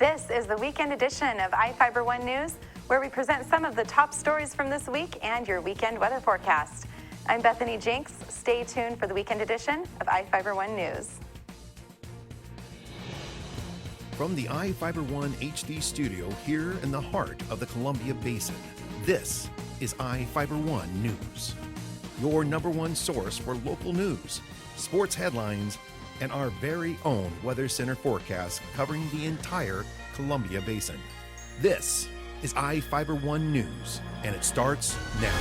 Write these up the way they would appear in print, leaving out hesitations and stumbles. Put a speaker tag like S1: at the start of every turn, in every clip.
S1: This is the weekend edition of iFIBER One News, where we present some of the top stories from this week and your weekend weather forecast. I'm Bethany Jinks. Stay tuned for the weekend edition of iFIBER One News.
S2: From the iFIBER One HD studio here in the heart of the Columbia Basin, this is iFIBER One News, your number one source for local news, sports headlines, and our very own Weather Center forecast covering the entire Columbia Basin. This is iFIBER One News, and it starts now.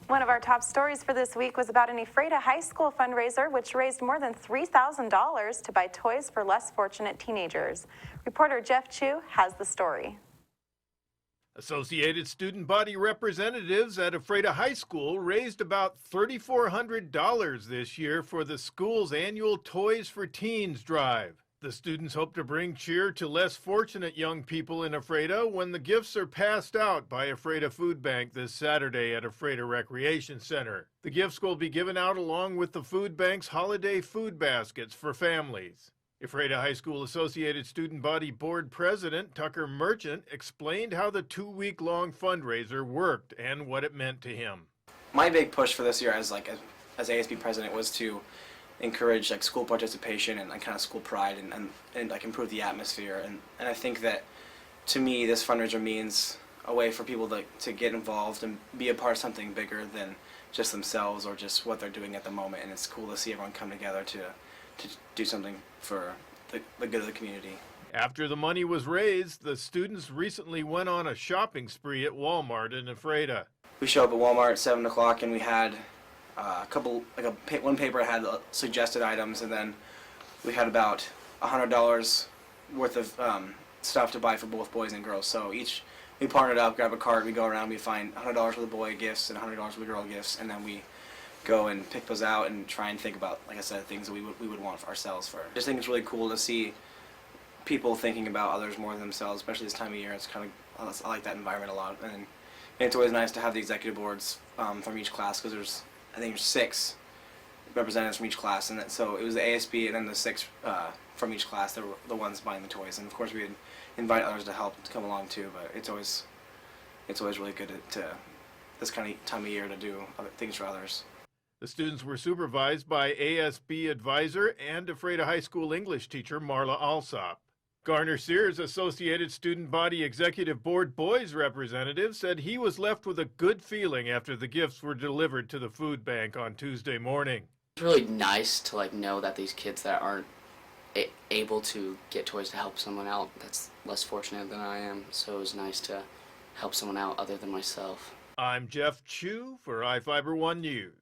S1: One of our top stories for this week was about an Ephrata High School fundraiser, which raised more than $3,000 to buy toys for less fortunate teenagers. Reporter Jeff Chu has the story.
S3: Associated Student Body representatives at Ephrata High School raised about $3,400 this year for the school's annual Toys for Teens drive. The students hope to bring cheer to less fortunate young people in Ephrata when the gifts are passed out by Ephrata Food Bank this Saturday at Ephrata Recreation Center. The gifts will be given out along with the food bank's holiday food baskets for families. Ephrata High School Associated Student Body Board President Tucker Merchant explained how the two-week-long fundraiser worked and what it meant to him.
S4: My big push for this year as ASB president was to encourage school participation and kind of school pride and improve the atmosphere. And I think that to me this fundraiser means a way for people to get involved and be a part of something bigger than just themselves or just what they're doing at the moment. And it's cool to see everyone come together to do something for the good of the community.
S3: After the money was raised, the students recently went on a shopping spree at Walmart in Ephrata.
S4: We showed up at Walmart at 7 o'clock and we had one paper had suggested items, and then we had about $100 worth of stuff to buy for both boys and girls. So we partnered up, grab a cart, we go around, we find $100 for the boy gifts and $100 for the girl gifts, and then we go and pick those out and try and think about, like I said, things that we would want for ourselves. I just think it's really cool to see people thinking about others more than themselves, especially this time of year. It's kind of, I like that environment a lot, and it's always nice to have the executive boards from each class, because I think there's 6 representatives from each class, and so it was the ASB and then the 6 from each class that were the ones buying the toys, and of course we'd invite others to help to come along too. But it's always really good to this kind of time of year to do other things for others.
S3: The students were supervised by ASB advisor and Ephrata High School English teacher Marla Alsop. Garner Sears, Associated Student Body Executive Board Boys representative, said he was left with a good feeling after the gifts were delivered to the food bank on Tuesday morning.
S5: It's really nice to know that these kids that aren't able to get toys to help someone out that's less fortunate than I am. So it was nice to help someone out other than myself.
S3: I'm Jeff Chu for iFIBER One News.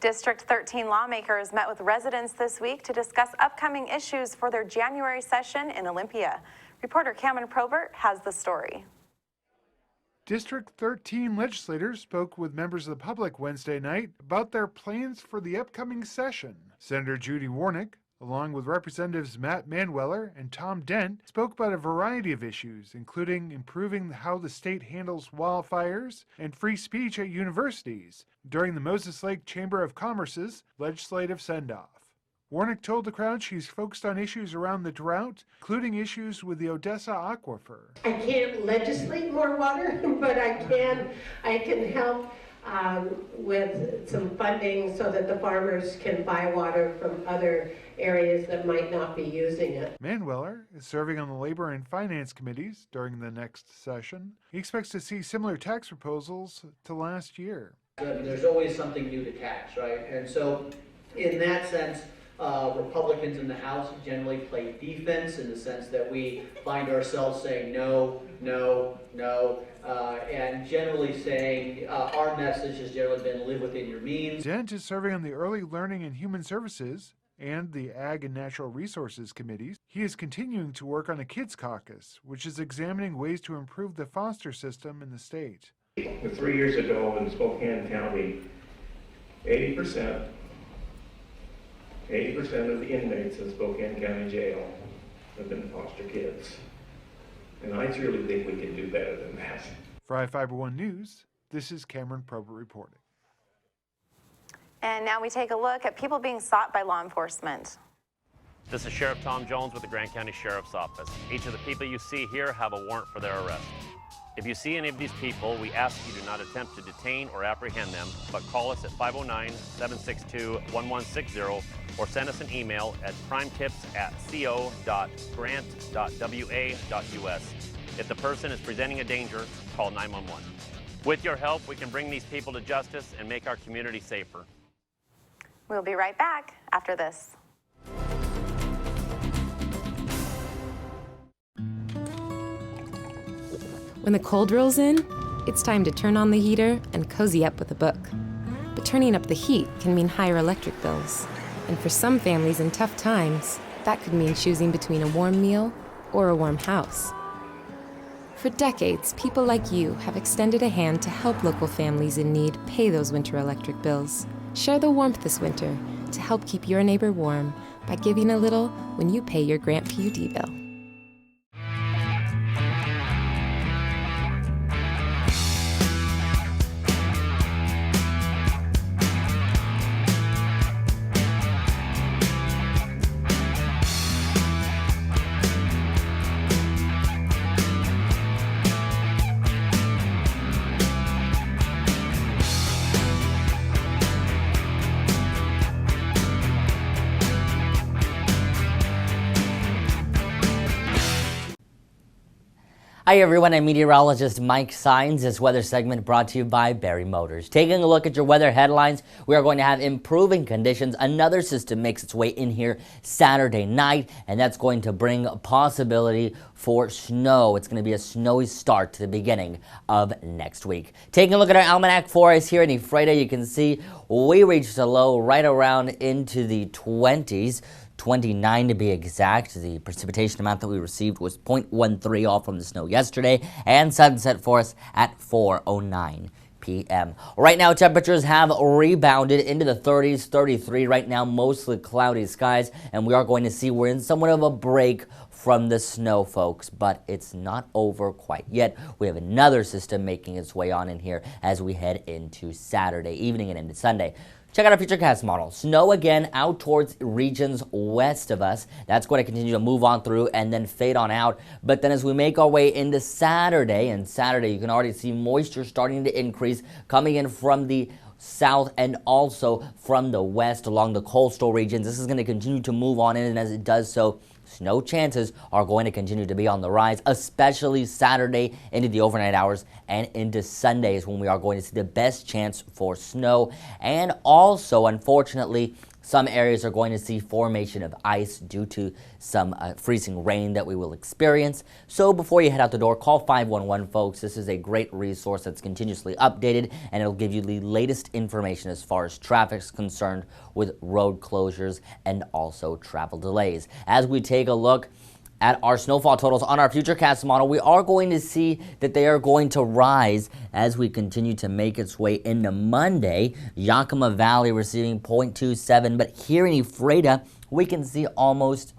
S1: District 13 lawmakers met with residents this week to discuss upcoming issues for their January session in Olympia. Reporter Cameron Probert has the story.
S6: District 13 legislators spoke with members of the public Wednesday night about their plans for the upcoming session. Senator Judy Warnick, along with Representatives Matt Manueller and Tom Dent, spoke about a variety of issues, including improving how the state handles wildfires and free speech at universities during the Moses Lake Chamber of Commerce's legislative send-off. Warnick told the crowd she's focused on issues around the drought, including issues with the Odessa aquifer.
S7: I can't legislate more water, but I can help with some funding so that the farmers can buy water from other areas that might not be using it.
S6: Manueller is serving on the Labor and Finance Committees during the next session. He expects to see similar tax proposals to last year.
S8: There's always something new to tax, right? And so in that sense, Republicans in the House generally play defense in the sense that we find ourselves saying no, no, no, and generally saying our message has generally been live within your means.
S6: Dent is serving on the Early Learning and Human Services and the Ag and Natural Resources Committees. He is continuing to work on a Kids Caucus, which is examining ways to improve the foster system in the state.
S9: 3 years ago in Spokane County, 80% of the inmates in Spokane County Jail have been foster kids. And I truly think we can do better than that.
S6: For iFIBER One News, this is Cameron Probert reporting.
S1: And now we take a look at people being sought by law enforcement.
S10: This is Sheriff Tom Jones with the Grant County Sheriff's Office. Each of the people you see here have a warrant for their arrest. If you see any of these people, we ask you do not attempt to detain or apprehend them, but call us at 509-762-1160 or send us an email at crimetips@co.grant.wa.us. If the person is presenting a danger, call 911. With your help, we can bring these people to justice and make our community safer.
S1: We'll be right back after this.
S11: When the cold rolls in, it's time to turn on the heater and cozy up with a book. But turning up the heat can mean higher electric bills. And for some families in tough times, that could mean choosing between a warm meal or a warm house. For decades, people like you have extended a hand to help local families in need pay those winter electric bills. Share the warmth this winter to help keep your neighbor warm by giving a little when you pay your Grant PUD bill.
S12: Hi everyone, I'm meteorologist Mike Sines. This weather segment brought to you by Barry Motors. Taking a look at your weather headlines, we are going to have improving conditions. Another system makes its way in here Saturday night, and that's going to bring a possibility for snow. It's going to be a snowy start to the beginning of next week. Taking a look at our almanac for us here in Ephrata, you can see we reached a low right around into the 20s. 29 to be exact. The precipitation amount that we received was 0.13 all from the snow yesterday, and sunset for us at 4:09 p.m. Right now, temperatures have rebounded into the 30s, 33 right now, mostly cloudy skies, and we are going to see we're in somewhat of a break from the snow, folks, but it's not over quite yet. We have another system making its way on in here as we head into Saturday evening and into Sunday. Check out our futurecast model. Snow again out towards regions west of us. That's going to continue to move on through and then fade on out. But then as we make our way into Saturday, and Saturday you can already see moisture starting to increase coming in from the south and also from the west along the coastal regions. This is going to continue to move on in, and as it does so, snow chances are going to continue to be on the rise, especially Saturday into the overnight hours and into Sundays when we are going to see the best chance for snow. And also, unfortunately, some areas are going to see formation of ice due to some freezing rain that we will experience. So before you head out the door, call 511, folks. This is a great resource that's continuously updated, and it'll give you the latest information as far as traffic is concerned with road closures and also travel delays. As we take a look at our snowfall totals on our futurecast model, we are going to see that they are going to rise as we continue to make its way into Monday. Yakima Valley receiving 0.27, but here in Ephrata, we can see almost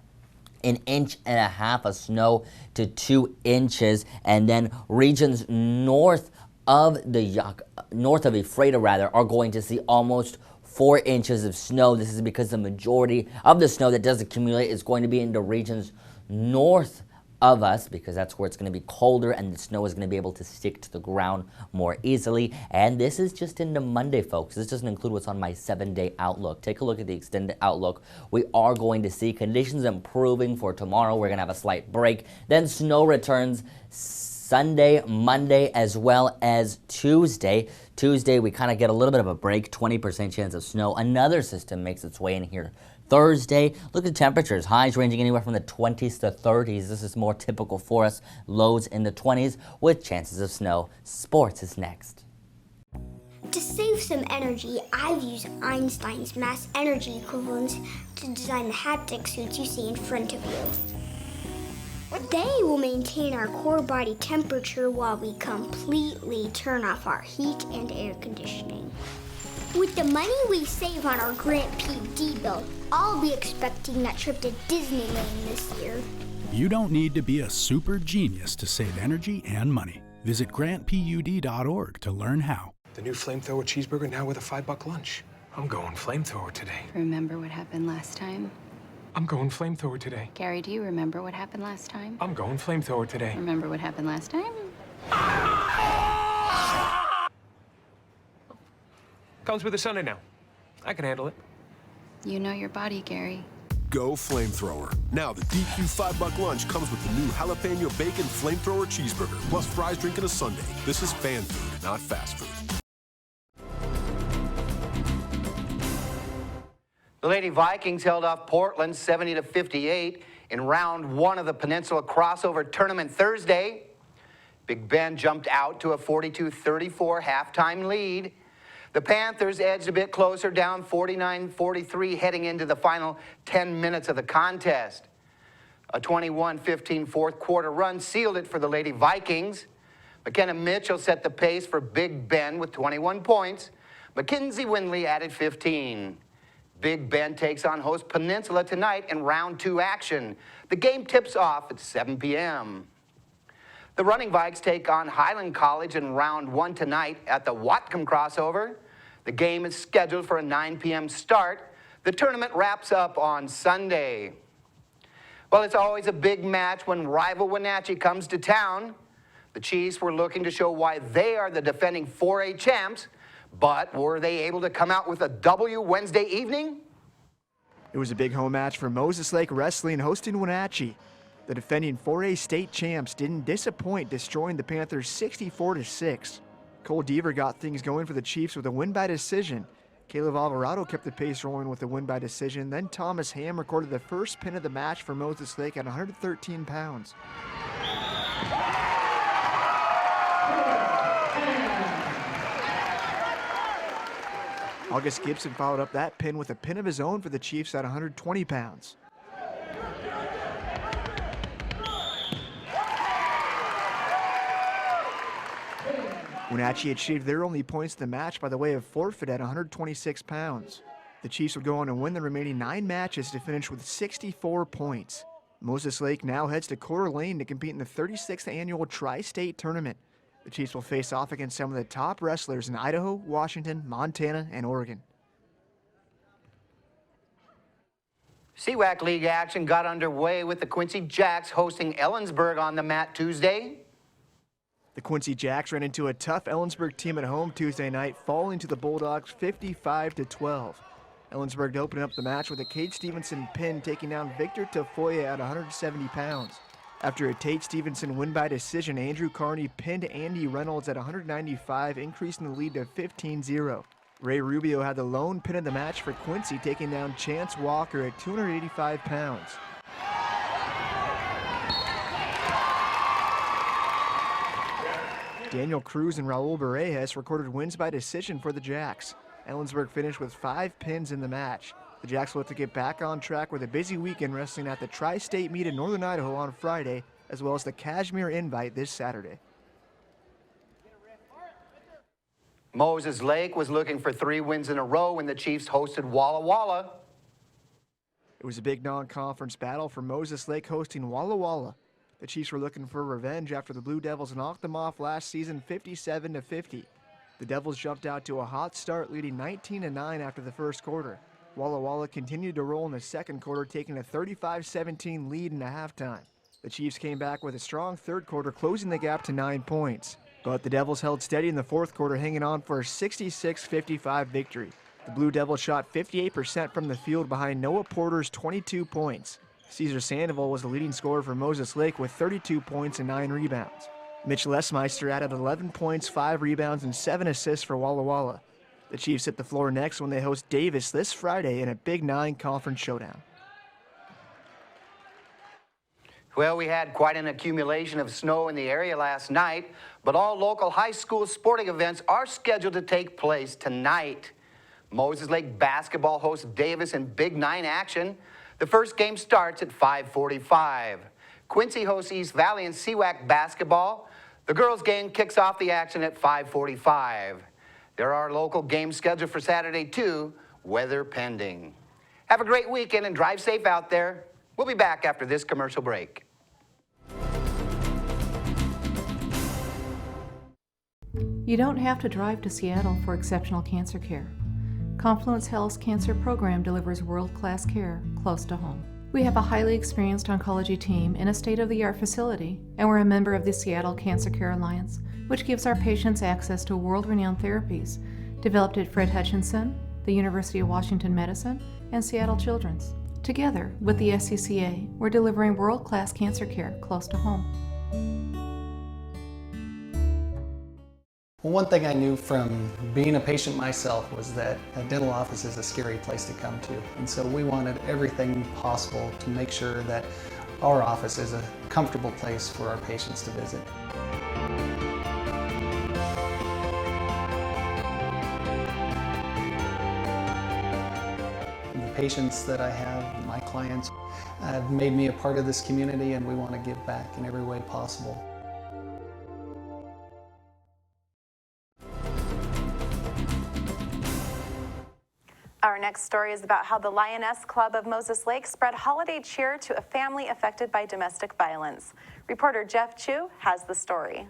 S12: an inch and a half of snow to 2 inches, and then regions north of Ephrata are going to see almost 4 inches of snow. This is because the majority of the snow that does accumulate is going to be into regions north of us, because that's where it's going to be colder and the snow is going to be able to stick to the ground more easily. And this is just into Monday, folks. This doesn't include what's on my 7-day outlook. Take a look at the extended outlook. We are going to see conditions improving for tomorrow. We're going to have a slight break. Then snow returns Sunday, Monday, as well as Tuesday. Tuesday, we kind of get a little bit of a break, 20% chance of snow. Another system makes its way in here Thursday. Look at temperatures. Highs ranging anywhere from the 20s to 30s. This is more typical for us. Lows in the 20s with chances of snow. Sports is next.
S13: To save some energy, I've used Einstein's mass energy equivalents to design the haptic suits you see in front of you. They will maintain our core body temperature while we completely turn off our heat and air conditioning. With the money we save on our Grant PD bill, I'll be expecting that trip to Disneyland this year.
S14: You don't need to be a super genius to save energy and money. Visit grantpud.org to learn how.
S15: The new flamethrower cheeseburger now with a $5 lunch. I'm going flamethrower today.
S16: Remember what happened last time?
S15: I'm going flamethrower today.
S16: Gary, do you remember what happened last time?
S15: I'm going flamethrower today.
S16: Remember what happened last time?
S15: Comes with a Sunday now. I can handle it.
S16: You know your body, Gary.
S17: Go flamethrower. Now the DQ $5 lunch comes with the new jalapeno bacon flamethrower cheeseburger, plus fries, drink, and a sundae. This is fan food, not fast food.
S18: The Lady Vikings held off Portland 70-58 in round one of the Peninsula Crossover Tournament Thursday. Big Ben jumped out to a 42-34 halftime lead. The Panthers edged a bit closer, down 49-43 heading into the final 10 minutes of the contest. A 21-15 fourth quarter run sealed it for the Lady Vikings. McKenna Mitchell set the pace for Big Ben with 21 points. Mackenzie Windley added 15. Big Ben takes on host Peninsula tonight in round two action. The game tips off at 7 p.m. The Running Vikes take on Highland College in round one tonight at the Whatcom crossover. The game is scheduled for a 9 p.m. start. The tournament wraps up on Sunday. Well, it's always a big match when rival Wenatchee comes to town. The Chiefs were looking to show why they are the defending 4A champs, but were they able to come out with a W Wednesday evening?
S19: It was a big home match for Moses Lake Wrestling hosting Wenatchee. The defending 4A state champs didn't disappoint, destroying the Panthers 64-6. Cole Deaver got things going for the Chiefs with a win by decision. Caleb Alvarado kept the pace rolling with a win by decision. Then Thomas Ham recorded the first pin of the match for Moses Lake at 113 pounds. August Gibson followed up that pin with a pin of his own for the Chiefs at 120 pounds. Wenatchee achieved their only points of the match by the way of forfeit at 126 pounds. The Chiefs would go on to win the remaining 9 matches to finish with 64 points. Moses Lake now heads to Coeur d'Alene to compete in the 36th annual Tri-State Tournament. The Chiefs will face off against some of the top wrestlers in Idaho, Washington, Montana, and Oregon.
S18: CWAC League action got underway with the Quincy Jacks hosting Ellensburg on the mat Tuesday.
S19: The Quincy Jacks ran into a tough Ellensburg team at home Tuesday night, falling to the Bulldogs 55-12. Ellensburg opened up the match with a Kate Stevenson pin, taking down Victor Tafoya at 170 pounds. After a Tate Stevenson win by decision, Andrew Carney pinned Andy Reynolds at 195, increasing the lead to 15-0. Ray Rubio had the lone pin of the match for Quincy, taking down Chance Walker at 285 pounds. Daniel Cruz and Raul Berejas recorded wins by decision for the Jacks. Ellensburg finished with 5 pins in the match. The Jacks will have to get back on track with a busy weekend wrestling at the Tri-State Meet in Northern Idaho on Friday, as well as the Kashmir Invite this Saturday.
S18: Moses Lake was looking for 3 wins in a row when the Chiefs hosted Walla Walla.
S19: It was a big non-conference battle for Moses Lake hosting Walla Walla. The Chiefs were looking for revenge after the Blue Devils knocked them off last season 57-50. The Devils jumped out to a hot start, leading 19-9 after the first quarter. Walla Walla continued to roll in the second quarter, taking a 35-17 lead in the halftime. The Chiefs came back with a strong third quarter, closing the gap to 9 points. But the Devils held steady in the fourth quarter, hanging on for a 66-55 victory. The Blue Devils shot 58% from the field behind Noah Porter's 22 points. Cesar Sandoval was the leading scorer for Moses Lake with 32 points and 9 rebounds. Mitch Lesmeister added 11 points, 5 rebounds, and 7 assists for Walla Walla. The Chiefs hit the floor next when they host Davis this Friday in a Big 9 conference showdown.
S18: Well, we had quite an accumulation of snow in the area last night, but all local high school sporting events are scheduled to take place tonight. Moses Lake basketball hosts Davis in Big 9 action. The first game starts at 5:45. Quincy hosts East Valley in CWAC basketball. The girls' game kicks off the action at 5:45. There are local games scheduled for Saturday too, weather pending. Have a great weekend and drive safe out there. We'll be back after this commercial break.
S20: You don't have to drive to Seattle for exceptional cancer care. Confluence Health's cancer program delivers world-class care close to home. We have a highly experienced oncology team in a state-of-the-art facility, and we're a member of the Seattle Cancer Care Alliance, which gives our patients access to world-renowned therapies developed at Fred Hutchinson, the University of Washington Medicine, and Seattle Children's. Together with the SCCA, we're delivering world-class cancer care close to home.
S21: Well, one thing I knew from being a patient myself was that a dental office is a scary place to come to. And so we wanted everything possible to make sure that our office is a comfortable place for our patients to visit. The patients that I have, my clients, have made me a part of this community, and we want to give back in every way possible.
S1: Our next story is about how the Lioness Club of Moses Lake spread holiday cheer to a family affected by domestic violence. Reporter Jeff Chu has the story.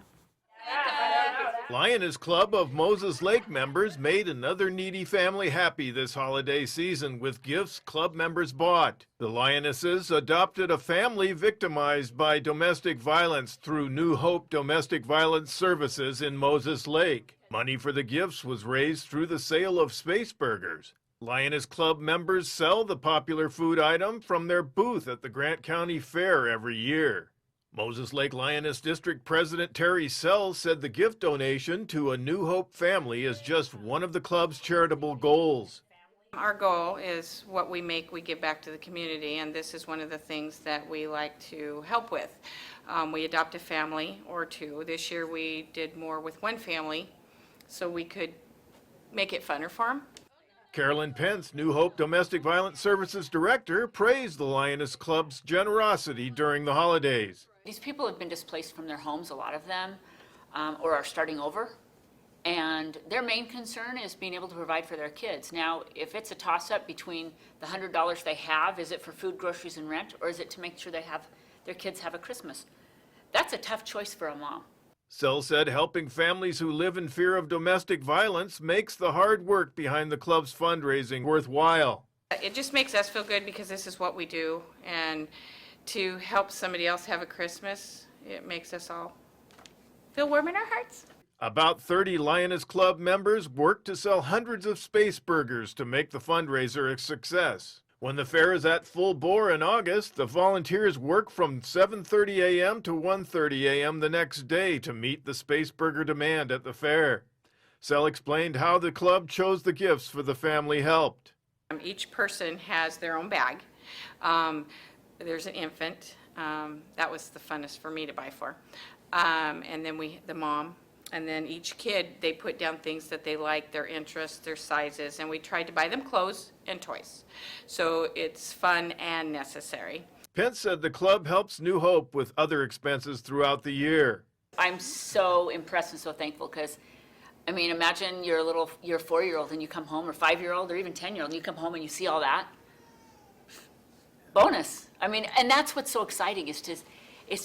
S3: Lioness Club of Moses Lake members made another needy family happy this holiday season with gifts club members bought. The Lionesses adopted a family victimized by domestic violence through New Hope Domestic Violence Services in Moses Lake. Money for the gifts was raised through the sale of space burgers. Lioness Club members sell the popular food item from their booth at the Grant County Fair every year. Moses Lake Lioness District President Terry Sells said the gift donation to a New Hope family is just one of the club's charitable goals.
S22: Our goal is what we make, we give back to the community, and this is one of the things that we like to help with. We adopt a family or two. This year we did more with one family so we could make it funner for them.
S3: Carolyn Pence, New Hope Domestic Violence Services Director, praised the Lioness Club's generosity during the holidays.
S23: These people have been displaced from their homes, a lot of them, or are starting over. And their main concern is being able to provide for their kids. Now, if it's a toss-up between the $100 they have, is it for food, groceries, and rent, or is it to make sure their kids have a Christmas? That's a tough choice for a mom.
S3: Sell said helping families who live in fear of domestic violence makes the hard work behind the club's fundraising worthwhile.
S22: It just makes us feel good because this is what we do, and to help somebody else have a Christmas, it makes us all feel warm in our hearts.
S3: About 30 Lioness Club members work to sell hundreds of space burgers to make the fundraiser a success. When the fair is at full bore in August, the volunteers work from 7:30 a.m. to 1:30 a.m. the next day to meet the space burger demand at the fair. Sell explained how the club chose the gifts for the family helped.
S22: Each person has their own bag. There's an infant. That was the funnest for me to buy for. And then the mom. And then each kid, they put down things that they like, their interests, their sizes, and we tried to buy them clothes and toys. So it's fun and necessary.
S3: Pence said the club helps New Hope with other expenses throughout the year.
S23: I'm so impressed and so thankful because, I mean, imagine you're a 4-year-old and you come home, or 5-year-old, or even 10-year-old, and you come home and you see all that. Bonus. I mean, and that's what's so exciting is to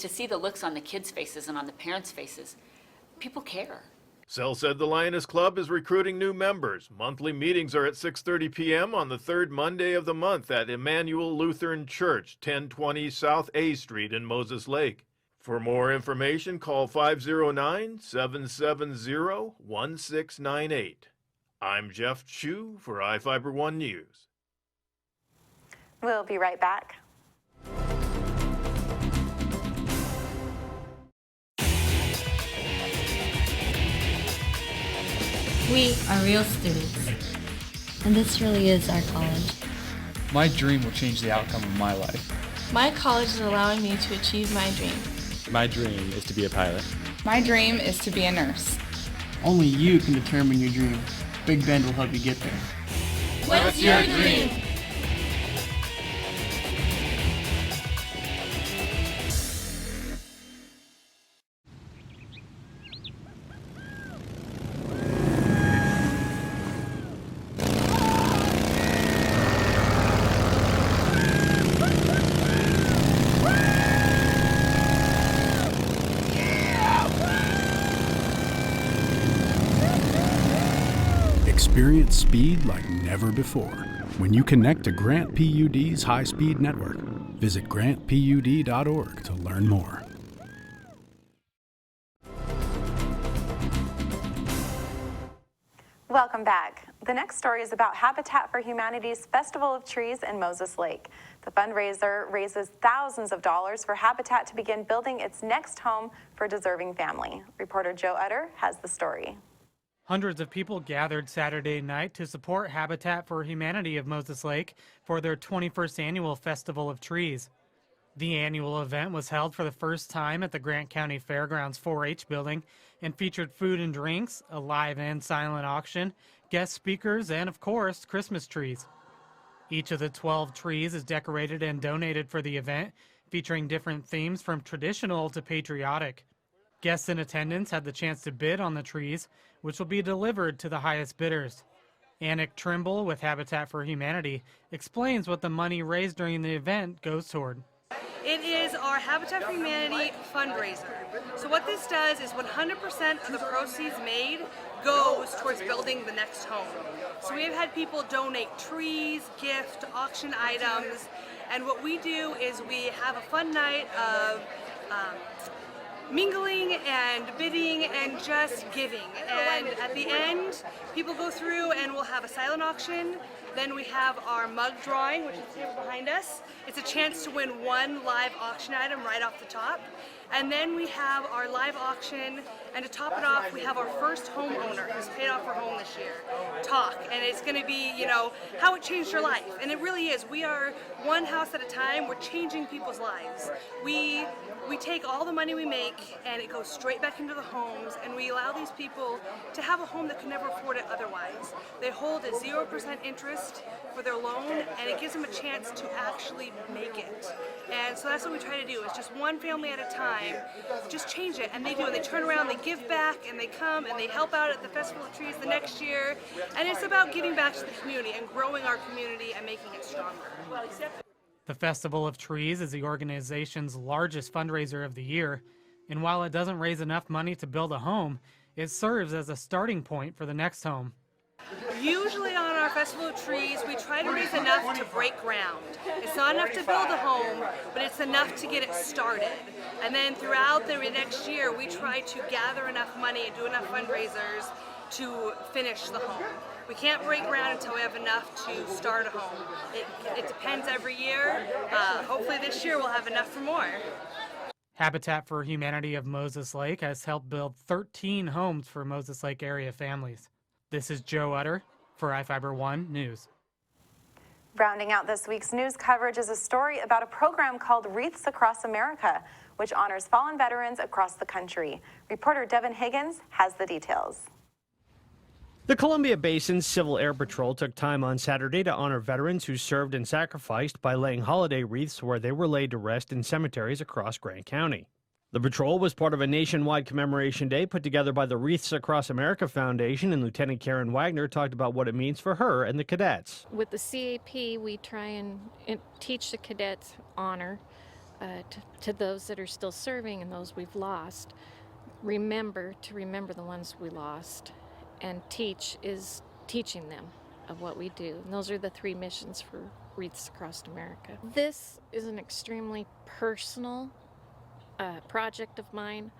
S23: see the looks on the kids' faces and on the parents' faces. People care.
S3: Sell said the Lioness Club is recruiting new members. Monthly meetings are at 6:30 p.m. on the third Monday of the month at Emmanuel Lutheran Church, 1020 South A Street in Moses Lake. For more information, call 509-770-1698. I'm Jeff Chu for iFIBER 1 News.
S1: We'll be right back.
S24: We are real students, and this really is our college.
S25: My dream will change the outcome of my life.
S26: My college is allowing me to achieve my dream.
S27: My dream is to be a pilot.
S28: My dream is to be a nurse.
S29: Only you can determine your dream. Big Bend will help you get there.
S26: What's your dream?
S14: experience speed like never before when you connect to Grant PUD's high-speed network. Visit grantpud.org to learn more.
S1: Welcome back. The next story is about Habitat for Humanity's Festival of Trees in Moses Lake. The fundraiser raises thousands of dollars for Habitat to begin building its next home for a deserving family. Reporter Joe Utter has the story.
S2: Hundreds of people gathered Saturday night to support Habitat for Humanity of Moses Lake for their 21st annual Festival of Trees. The annual event was held for the first time at the Grant County Fairgrounds 4-H building and featured food and drinks, a live and silent auction, guest speakers, and of course, Christmas trees. Each of the 12 trees is decorated and donated for the event, featuring different themes from traditional to patriotic. Guests in attendance had the chance to bid on the trees, which will be delivered to the highest bidders. Annick Trimble with Habitat for Humanity explains what the money raised during the event goes toward.
S4: It is our Habitat for Humanity fundraiser. So what this does is 100% of the proceeds made goes towards building the next home. So we have had people donate trees, gift, auction items, and what we do is we have a fun night of mingling and bidding and just giving. And at the end, people go through and we'll have a silent auction. Then we have our mug drawing, which is here behind us. It's a chance to win one live auction item right off the top. And then we have our live auction, and to top it off, we have our first homeowner who's paid off her home this year talk. And it's gonna be, you know, how it changed her life. And it really is. We are one house at a time. We're changing people's lives. We take all the money we make and it goes straight back into the homes, and we allow these people to have a home that could never afford it otherwise. They hold a 0% interest for their loan, and it gives them a chance to actually make it. And so that's what we try to do, is just one family at a time, just change it. And they do, and they turn around, they give back, and they come and they help out at the Festival of Trees the next year. And it's about giving back to the community and growing our community and making it stronger.
S2: The Festival of Trees is the organization's largest fundraiser of the year, and while it doesn't raise enough money to build a home, it serves as a starting point for the next home.
S4: Usually on our Festival of Trees, we try to raise enough to break ground. It's not enough to build a home, but it's enough to get it started. And then throughout the next year, we try to gather enough money and do enough fundraisers to finish the home. We can't break ground until we have enough to start a home. It depends every year. Hopefully this year we'll have enough for more.
S2: Habitat for Humanity of Moses Lake has helped build 13 homes for Moses Lake area families. This is Joe Utter for iFIBER 1 News.
S1: Rounding out this week's news coverage is a story about a program called Wreaths Across America, which honors fallen veterans across the country. Reporter Devin Higgins has the details.
S5: The Columbia Basin Civil Air Patrol took time on Saturday to honor veterans who served and sacrificed by laying holiday wreaths where they were laid to rest in cemeteries across Grant County. The patrol was part of a nationwide commemoration day put together by the Wreaths Across America Foundation, and Lieutenant Karen Wagner talked about what it means for her and the cadets.
S6: With the CAP, we try and teach the cadets honor to those that are still serving and those we've lost. Remember the ones we lost. And teach is teaching them of what we do. And those are the 3 missions for Wreaths Across America. This is an extremely personal project of mine.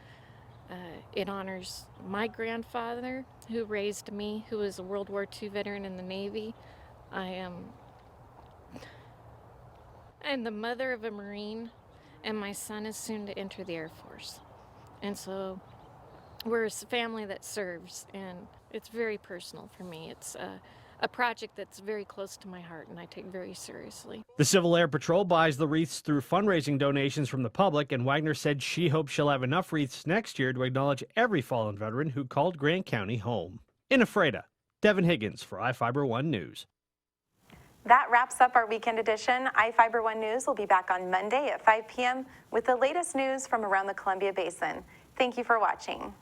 S6: It honors my grandfather who raised me, who was a World War II veteran in the Navy. I am the mother of a Marine, and my son is soon to enter the Air Force. And so we're a family that serves, and it's very personal for me. It's a project that's very close to my heart and I take very seriously.
S5: The Civil Air Patrol buys the wreaths through fundraising donations from the public, and Wagner said she hopes she'll have enough wreaths next year to acknowledge every fallen veteran who called Grant County home. In Ephrata, Devin Higgins for iFIBER 1 News.
S1: That wraps up our weekend edition. iFIBER 1 News will be back on Monday at 5 p.m. with the latest news from around the Columbia Basin. Thank you for watching.